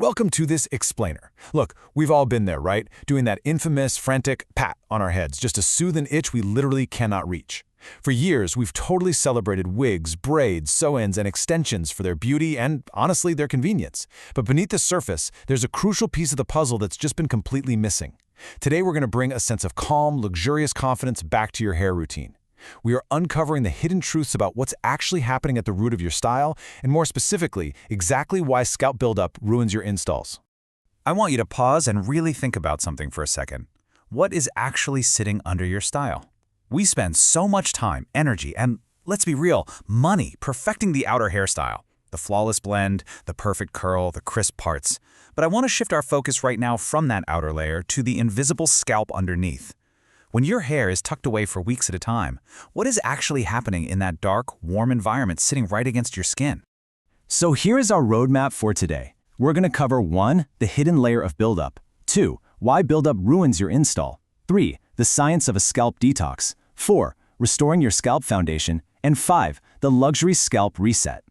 Welcome to this explainer. Look, we've all been there, right? Doing that infamous, frantic pat on our heads just to soothe an itch we literally cannot reach. For years, we've totally celebrated wigs, braids, sew-ins, and extensions for their beauty and, honestly, their convenience. But beneath the surface, there's a crucial piece of the puzzle that's just been completely missing. Today, we're going to bring a sense of calm, luxurious confidence back to your hair routine. We are uncovering the hidden truths about what's actually happening at the root of your style, and more specifically, exactly why scalp buildup ruins your installs. I want you to pause and really think about something for a second. What is actually sitting under your style? We spend so much time, energy, and, let's be real, money perfecting the outer hairstyle. The flawless blend, the perfect curl, the crisp parts. But I want to shift our focus right now from that outer layer to the invisible scalp underneath. When your hair is tucked away for weeks at a time, what is actually happening in that dark, warm environment sitting right against your skin? So here is our roadmap for today. We're going to cover 1. The hidden layer of buildup. 2. Why buildup ruins your install. 3. The science of a scalp detox. 4. Restoring your scalp foundation. And 5. The luxury scalp reset.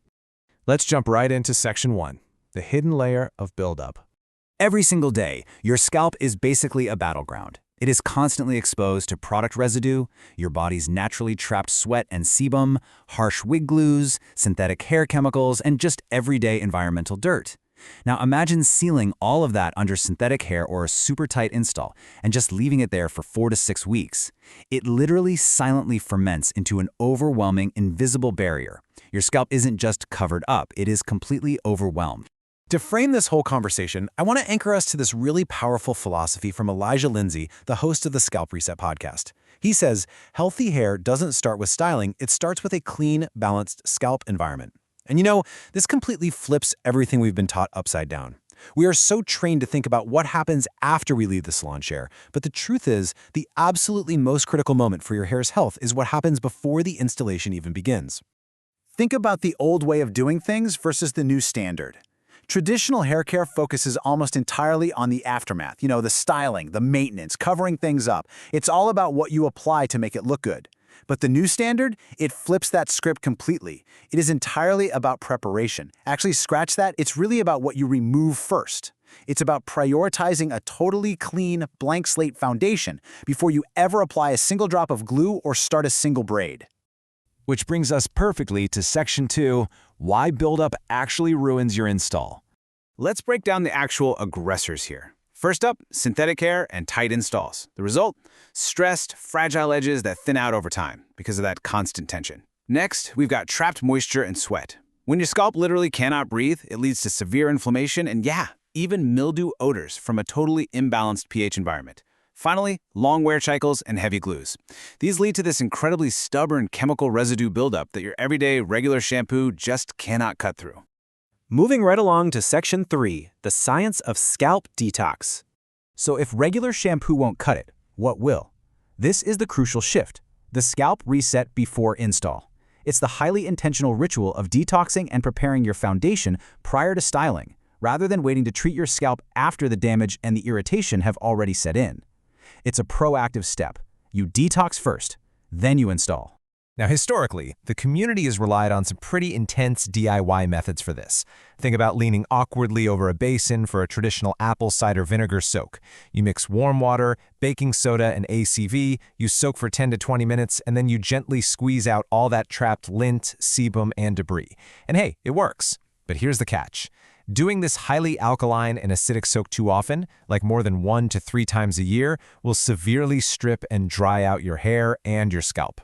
Let's jump right into section 1, the hidden layer of buildup. Every single day, your scalp is basically a battleground. It is constantly exposed to product residue, your body's naturally trapped sweat and sebum, harsh wig glues, synthetic hair chemicals, and just everyday environmental dirt. Now imagine sealing all of that under synthetic hair or a super tight install and just leaving it there for 4 to 6 weeks. It literally silently ferments into an overwhelming, invisible barrier. Your scalp isn't just covered up, it is completely overwhelmed. To frame this whole conversation, I want to anchor us to this really powerful philosophy from Elijah Lindsay, the host of the Scalp Reset podcast. He says, healthy hair doesn't start with styling, it starts with a clean, balanced scalp environment. And you know, this completely flips everything we've been taught upside down. We are so trained to think about what happens after we leave the salon chair, but the truth is, the absolutely most critical moment for your hair's health is what happens before the installation even begins. Think about the old way of doing things versus the new standard. Traditional hair care focuses almost entirely on the aftermath, the styling, the maintenance, covering things up. It's all about what you apply to make it look good. But the new standard, it flips that script completely. It is entirely about preparation. Actually, scratch that, it's really about what you remove first. It's about prioritizing a totally clean, blank slate foundation before you ever apply a single drop of glue or start a single braid. Which brings us perfectly to section 2, why buildup actually ruins your install. Let's break down the actual aggressors here. First up, synthetic hair and tight installs. The result? Stressed, fragile edges that thin out over time because of that constant tension. Next, we've got trapped moisture and sweat. When your scalp literally cannot breathe, it leads to severe inflammation and even mildew odors from a totally imbalanced pH environment. Finally, long wear cycles and heavy glues. These lead to this incredibly stubborn chemical residue buildup that your everyday regular shampoo just cannot cut through. Moving right along to section 3, the science of scalp detox. So if regular shampoo won't cut it, what will? This is the crucial shift, the scalp reset before install. It's the highly intentional ritual of detoxing and preparing your foundation prior to styling, rather than waiting to treat your scalp after the damage and the irritation have already set in. It's a proactive step. You detox first, then you install. Now, historically, the community has relied on some pretty intense DIY methods for this. Think about leaning awkwardly over a basin for a traditional apple cider vinegar soak. You mix warm water, baking soda, and ACV, you soak for 10 to 20 minutes, and then you gently squeeze out all that trapped lint, sebum, and debris. And hey, it works. But here's the catch. Doing this highly alkaline and acidic soak too often, like more than 1 to 3 times a year, will severely strip and dry out your hair and your scalp.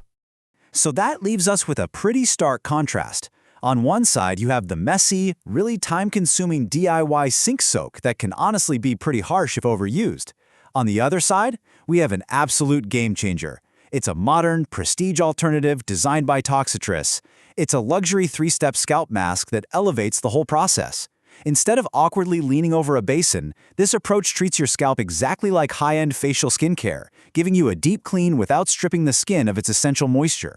So that leaves us with a pretty stark contrast. On one side, you have the messy, really time-consuming DIY sink soak that can honestly be pretty harsh if overused. On the other side, we have an absolute game changer. It's a modern, prestige alternative designed by ToxiTress. It's a luxury 3-step scalp mask that elevates the whole process. Instead of awkwardly leaning over a basin, this approach treats your scalp exactly like high-end facial skincare, giving you a deep clean without stripping the skin of its essential moisture.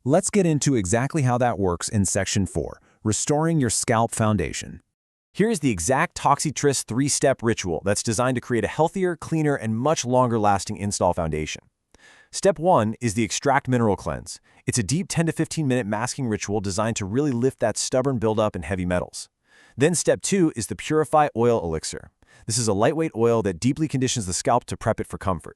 Let's get into exactly how that works in section 4, restoring your scalp foundation. Here's the exact ToxiTress 3-step ritual that's designed to create a healthier, cleaner, and much longer-lasting install foundation. Step 1 is the Extract Mineral Cleanse. It's a deep 10 to 15-minute masking ritual designed to really lift that stubborn buildup and heavy metals. Then step 2 is the Purify Oil Elixir. This is a lightweight oil that deeply conditions the scalp to prep it for comfort.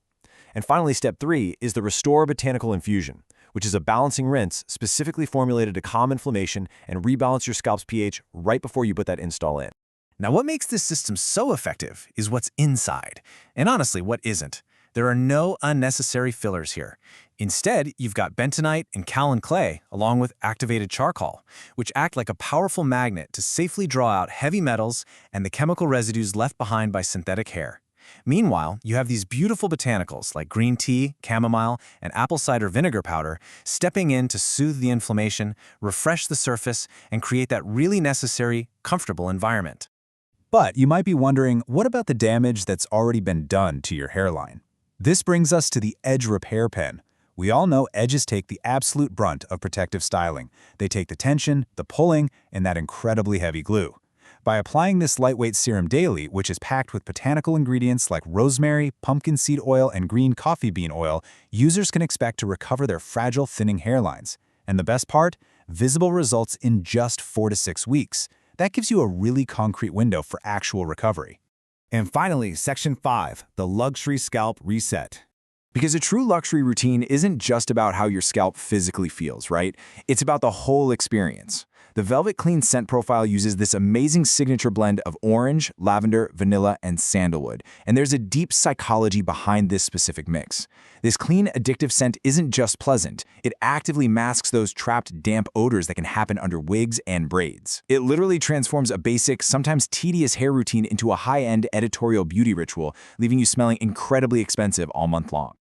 And finally, step 3 is the Restore Botanical Infusion, which is a balancing rinse specifically formulated to calm inflammation and rebalance your scalp's pH right before you put that install in. Now, what makes this system so effective is what's inside, and honestly, what isn't. There are no unnecessary fillers here. Instead, you've got bentonite and kaolin clay, along with activated charcoal, which act like a powerful magnet to safely draw out heavy metals and the chemical residues left behind by synthetic hair. Meanwhile, you have these beautiful botanicals like green tea, chamomile, and apple cider vinegar powder stepping in to soothe the inflammation, refresh the surface, and create that really necessary, comfortable environment. But you might be wondering, what about the damage that's already been done to your hairline? This brings us to the Edge Repair Pen. We all know edges take the absolute brunt of protective styling. They take the tension, the pulling, and that incredibly heavy glue. By applying this lightweight serum daily, which is packed with botanical ingredients like rosemary, pumpkin seed oil, and green coffee bean oil, users can expect to recover their fragile, thinning hairlines. And the best part? Visible results in just 4 to 6 weeks. That gives you a really concrete window for actual recovery. And finally, Section 5, the Luxury Scalp Reset. Because a true luxury routine isn't just about how your scalp physically feels, right? It's about the whole experience. The Velvet Clean scent profile uses this amazing signature blend of orange, lavender, vanilla, and sandalwood, and there's a deep psychology behind this specific mix. This clean, addictive scent isn't just pleasant, it actively masks those trapped damp odors that can happen under wigs and braids. It literally transforms a basic, sometimes tedious hair routine into a high-end editorial beauty ritual, leaving you smelling incredibly expensive all month long.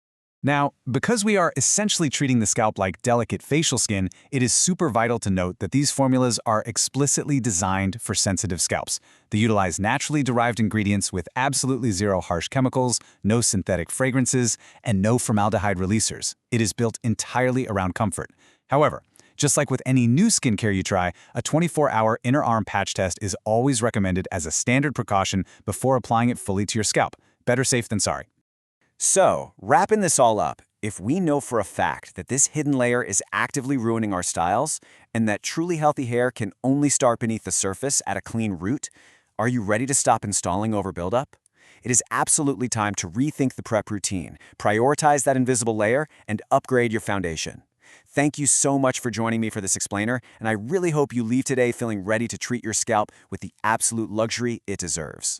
Now, because we are essentially treating the scalp like delicate facial skin, it is super vital to note that these formulas are explicitly designed for sensitive scalps. They utilize naturally derived ingredients with absolutely zero harsh chemicals, no synthetic fragrances, and no formaldehyde releasers. It is built entirely around comfort. However, just like with any new skincare you try, a 24-hour inner arm patch test is always recommended as a standard precaution before applying it fully to your scalp. Better safe than sorry. So, wrapping this all up, if we know for a fact that this hidden layer is actively ruining our styles, and that truly healthy hair can only start beneath the surface at a clean root, are you ready to stop installing over buildup? It is absolutely time to rethink the prep routine, prioritize that invisible layer, and upgrade your foundation. Thank you so much for joining me for this explainer, and I really hope you leave today feeling ready to treat your scalp with the absolute luxury it deserves.